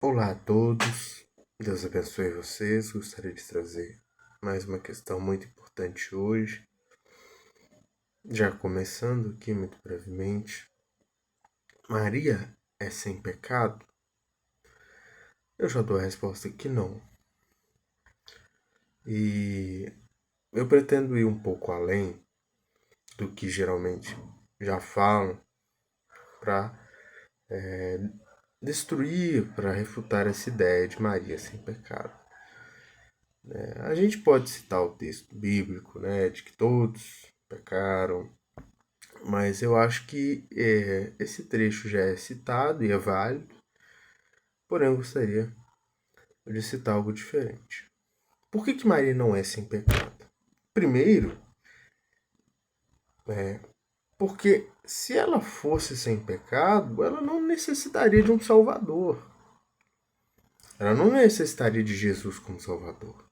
Olá a todos, Deus abençoe vocês. Gostaria de trazer mais uma questão muito importante hoje. Já começando aqui muito brevemente, Maria é sem pecado? Eu já dou a resposta que não. E eu pretendo ir um pouco além do que geralmente já falam para destruir, para refutar essa ideia de Maria sem pecado. A gente pode citar o texto bíblico, né, de que todos pecaram, mas eu acho que esse trecho já é citado e é válido, porém eu gostaria de citar algo diferente. Por que Maria não é sem pecado? Primeiro, porque se ela fosse sem pecado, ela não necessitaria de um Salvador. Ela não necessitaria de Jesus como Salvador.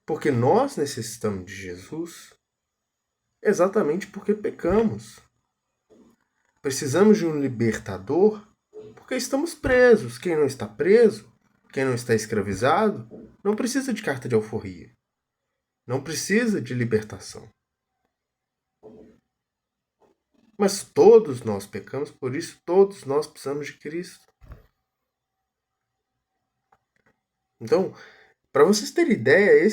Porque nós necessitamos de Jesus exatamente porque pecamos. Precisamos de um libertador porque estamos presos. Quem não está preso, quem não está escravizado, não precisa de carta de alforria. Não precisa de libertação. Mas todos nós pecamos, por isso todos nós precisamos de Cristo. Então, para vocês terem ideia,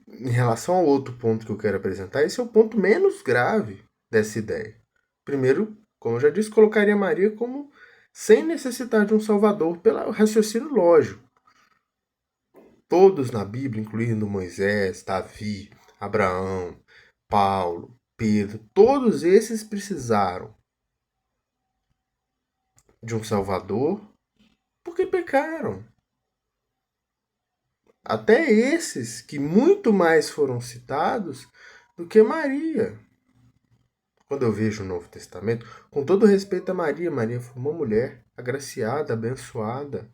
em relação ao outro ponto que eu quero apresentar, esse é o ponto menos grave dessa ideia. Primeiro, como eu já disse, colocaria Maria como sem necessitar de um Salvador pelo raciocínio lógico. Todos na Bíblia, incluindo Moisés, Davi, Abraão, Paulo, Pedro, todos esses precisaram de um Salvador porque pecaram. Até esses que muito mais foram citados do que Maria. Quando eu vejo o Novo Testamento, com todo respeito a Maria, Maria foi uma mulher agraciada, abençoada.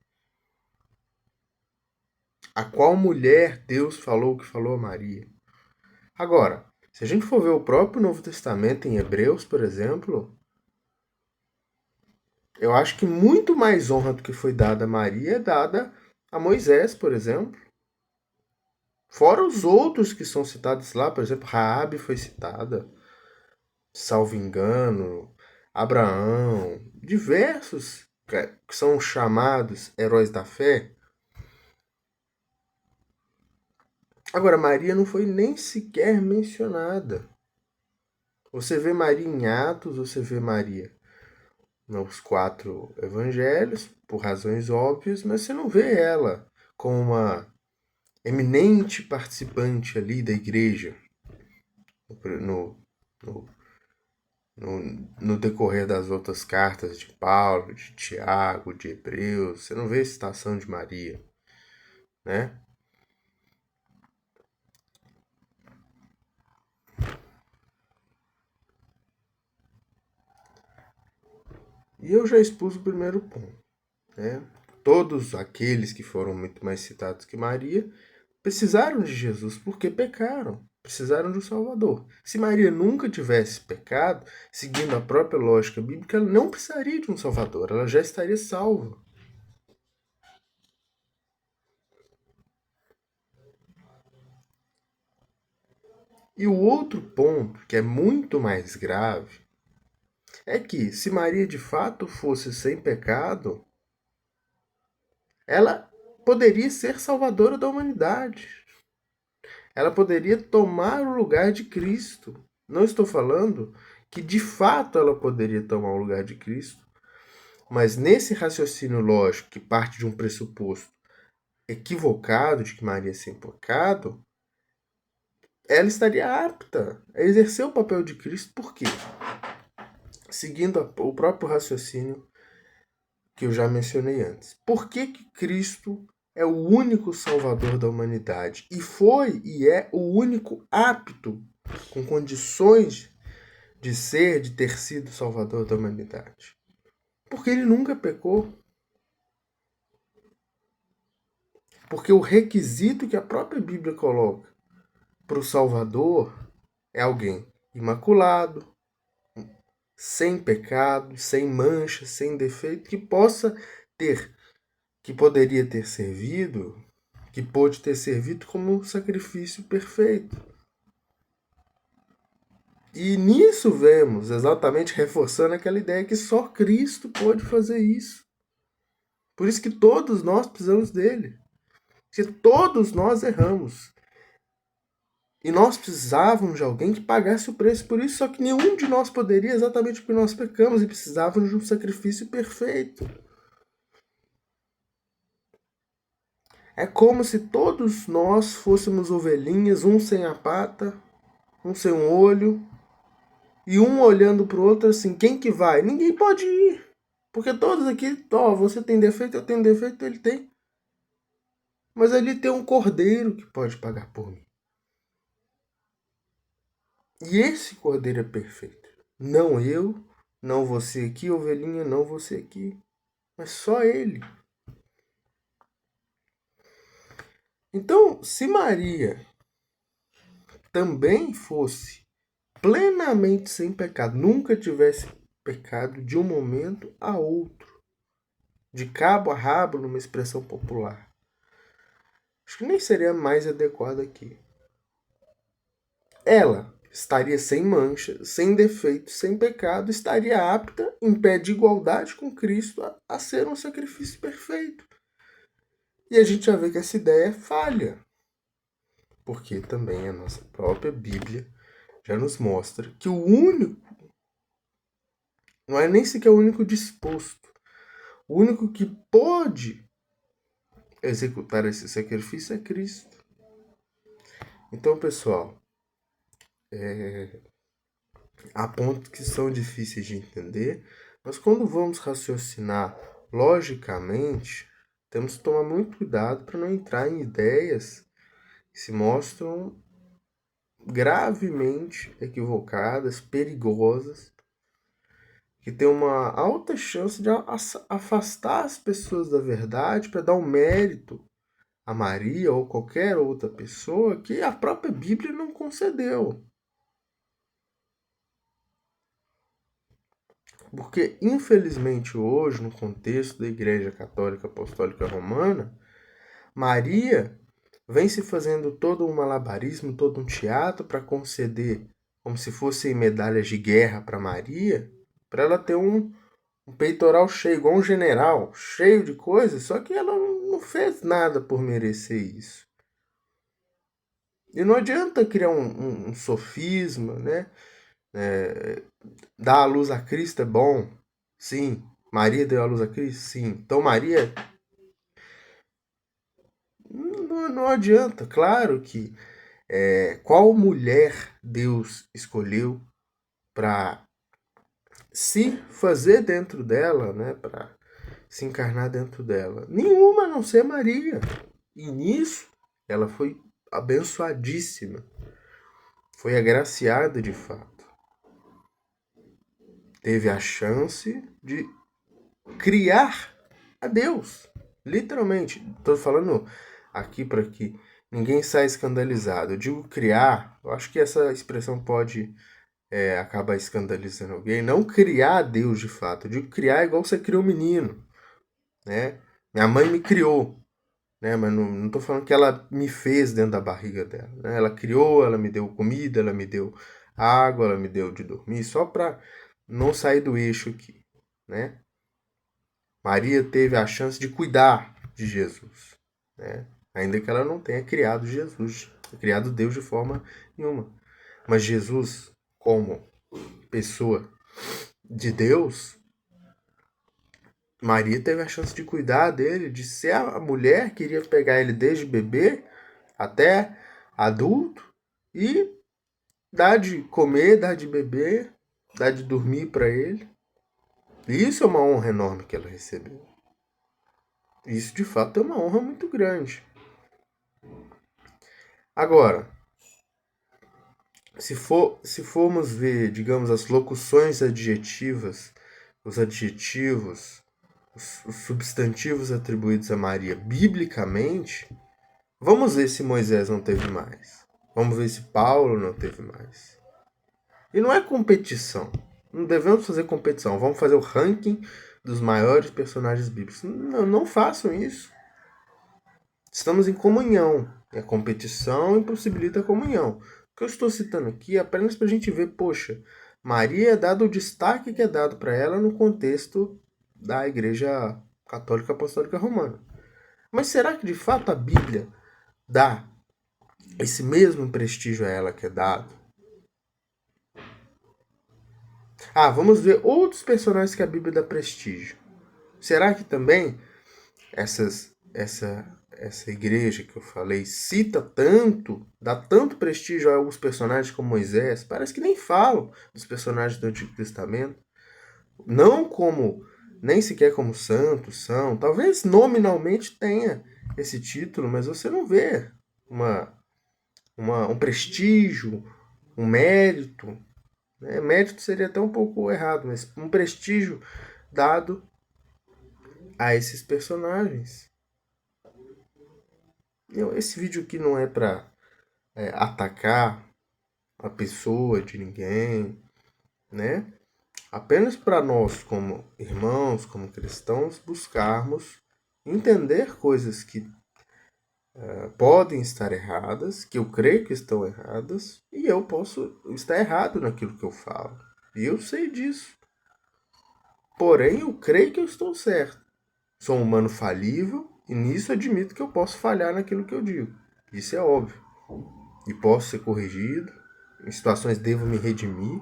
A qual mulher Deus falou que falou a Maria? Agora, se a gente for ver o próprio Novo Testamento em Hebreus, por exemplo, eu acho que muito mais honra do que foi dada a Maria é dada a Moisés, por exemplo. Fora os outros que são citados lá, por exemplo, Raabe foi citada, salvo engano, Abraão, diversos que são chamados heróis da fé. Agora, Maria não foi nem sequer mencionada. Você vê Maria em Atos, você vê Maria nos 4 evangelhos, por razões óbvias, mas você não vê ela como uma eminente participante ali da igreja no, no, no decorrer das outras cartas de Paulo, de Tiago, de Hebreus. Você não vê citação de Maria, né? E eu já expus o primeiro ponto, né? Todos aqueles que foram muito mais citados que Maria precisaram de Jesus porque pecaram. Precisaram de um Salvador. Se Maria nunca tivesse pecado, seguindo a própria lógica bíblica, ela não precisaria de um Salvador. Ela já estaria salva. E o outro ponto, que é muito mais grave, é que se Maria de fato fosse sem pecado, ela poderia ser salvadora da humanidade. Ela poderia tomar o lugar de Cristo. Não estou falando que de fato ela poderia tomar o lugar de Cristo, mas nesse raciocínio lógico que parte de um pressuposto equivocado de que Maria é sem pecado, ela estaria apta a exercer o papel de Cristo. Por quê? Seguindo o próprio raciocínio que eu já mencionei antes. Por que Cristo é o único salvador da humanidade? E foi e é o único apto, com condições de ser, de ter sido salvador da humanidade. Porque ele nunca pecou. Porque o requisito que a própria Bíblia coloca para o Salvador é alguém imaculado, sem pecado, sem mancha, sem defeito, que possa que poderia ter servido, que pôde ter servido como um sacrifício perfeito. E nisso vemos, exatamente reforçando aquela ideia que só Cristo pode fazer isso. Por isso que todos nós precisamos dele. Porque todos nós erramos. E nós precisávamos de alguém que pagasse o preço por isso, só que nenhum de nós poderia, exatamente porque nós pecamos e precisávamos de um sacrifício perfeito. É como se todos nós fôssemos ovelhinhas, um sem a pata, um sem um olho, e um olhando para o outro assim, quem que vai? Ninguém pode ir. Porque todos aqui, você tem defeito, eu tenho defeito, ele tem. Mas ali tem um cordeiro que pode pagar por mim. E esse cordeiro é perfeito. Não eu, não você aqui, ovelhinha, não você aqui. Mas só ele. Então, se Maria também fosse plenamente sem pecado, nunca tivesse pecado de um momento a outro, de cabo a rabo, numa expressão popular, acho que nem seria mais adequado aqui. Ela estaria sem mancha, sem defeito, sem pecado, estaria apta, em pé de igualdade com Cristo, a ser um sacrifício perfeito. E a gente já vê que essa ideia é falha, porque também a nossa própria Bíblia já nos mostra que o único, não é nem sequer o único disposto, o único que pode executar esse sacrifício é Cristo. Então, pessoal, há pontos que são difíceis de entender, mas quando vamos raciocinar logicamente, temos que tomar muito cuidado para não entrar em ideias que se mostram gravemente equivocadas, perigosas, que tem uma alta chance de afastar as pessoas da verdade para dar um mérito a Maria ou qualquer outra pessoa que a própria Bíblia não concedeu. Porque, infelizmente, hoje, no contexto da Igreja Católica Apostólica Romana, Maria vem se fazendo todo um malabarismo, todo um teatro para conceder, como se fossem medalhas de guerra para Maria, para ela ter um peitoral cheio, igual um general, cheio de coisas, só que ela não fez nada por merecer isso. E não adianta criar um sofisma, né? Dar a luz a Cristo é bom, sim. Maria deu a luz a Cristo, sim. Então Maria não adianta. Claro que qual mulher Deus escolheu para se fazer dentro dela, né? Para se encarnar dentro dela? Nenhuma, a não ser Maria. E nisso ela foi abençoadíssima. Foi agraciada de fato. Teve a chance de criar a Deus. Literalmente. Estou falando aqui para que ninguém saia escandalizado. Eu digo criar, eu acho que essa expressão pode acabar escandalizando alguém. Não criar Deus de fato. Eu digo criar igual você criou um menino. Né? Minha mãe me criou. Né? Mas não estou falando que ela me fez dentro da barriga dela. Né? Ela criou, ela me deu comida, ela me deu água, ela me deu de dormir, só para não sair do eixo aqui. Né? Maria teve a chance de cuidar de Jesus. Né? Ainda que ela não tenha criado Jesus, criado Deus de forma nenhuma. Mas Jesus, como pessoa de Deus, Maria teve a chance de cuidar dele, de ser a mulher que iria pegar ele desde bebê até adulto e dar de comer, dar de beber, dar de dormir para ele. E isso é uma honra enorme que ela recebeu. Isso de fato é uma honra muito grande. Agora, se formos ver, digamos, as locuções adjetivas, os adjetivos, os substantivos atribuídos a Maria biblicamente, vamos ver se Moisés não teve mais. Vamos ver se Paulo não teve mais. E não é competição. Não devemos fazer competição. Vamos fazer o ranking dos maiores personagens bíblicos. Não, não façam isso. Estamos em comunhão. E a competição impossibilita a comunhão. O que eu estou citando aqui é apenas para a gente ver, poxa, Maria é dado o destaque que é dado para ela no contexto da Igreja Católica Apostólica Romana. Mas será que de fato a Bíblia dá esse mesmo prestígio a ela que é dado? Vamos ver outros personagens que a Bíblia dá prestígio. Será que também essa igreja que eu falei cita tanto, dá tanto prestígio a alguns personagens como Moisés? Parece que nem falam dos personagens do Antigo Testamento. Não como, nem sequer como santos são. Talvez nominalmente tenha esse título, mas você não vê um prestígio, um mérito. Mérito seria até um pouco errado, mas um prestígio dado a esses personagens. Esse vídeo aqui não é para atacar a pessoa de ninguém, né? Apenas para nós, como irmãos, como cristãos, buscarmos entender coisas que podem estar erradas, que eu creio que estão erradas, e eu posso estar errado naquilo que eu falo. E eu sei disso. Porém, eu creio que eu estou certo. Sou um humano falível e nisso admito que eu posso falhar naquilo que eu digo. Isso é óbvio. E posso ser corrigido. Em situações devo me redimir.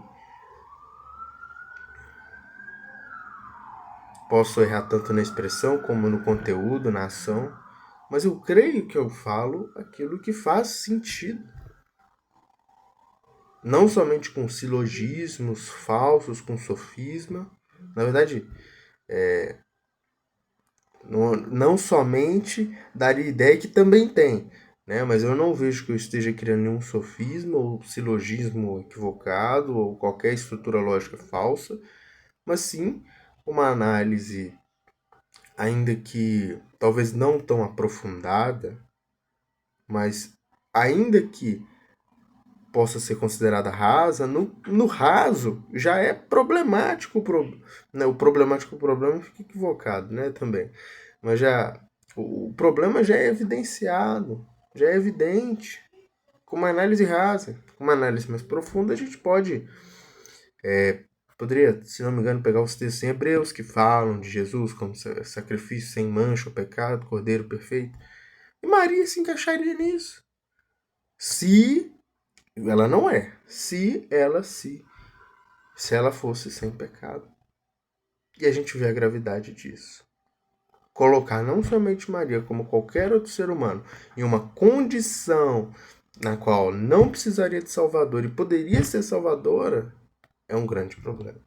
Posso errar tanto na expressão como no conteúdo, na ação. Mas eu creio que eu falo aquilo que faz sentido. Não somente com silogismos falsos, com sofisma. Na verdade, não somente daria ideia que também tem, né? Mas eu não vejo que eu esteja criando nenhum sofisma ou silogismo equivocado ou qualquer estrutura lógica falsa, mas sim uma análise, ainda que talvez não tão aprofundada, mas ainda que possa ser considerada rasa, no raso já é problemático, né? O problema fica equivocado, né, também. Mas já o problema já é evidenciado, já é evidente. Com uma análise rasa, com uma análise mais profunda, a gente poderia, se não me engano, pegar os textos em Hebreus que falam de Jesus como sacrifício sem mancha, o pecado, cordeiro perfeito. E Maria se encaixaria nisso. Se ela não é. Se ela fosse sem pecado. E a gente vê a gravidade disso. Colocar não somente Maria, como qualquer outro ser humano, em uma condição na qual não precisaria de Salvador e poderia ser salvadora, é um grande problema.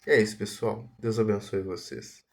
É isso, pessoal. Deus abençoe vocês.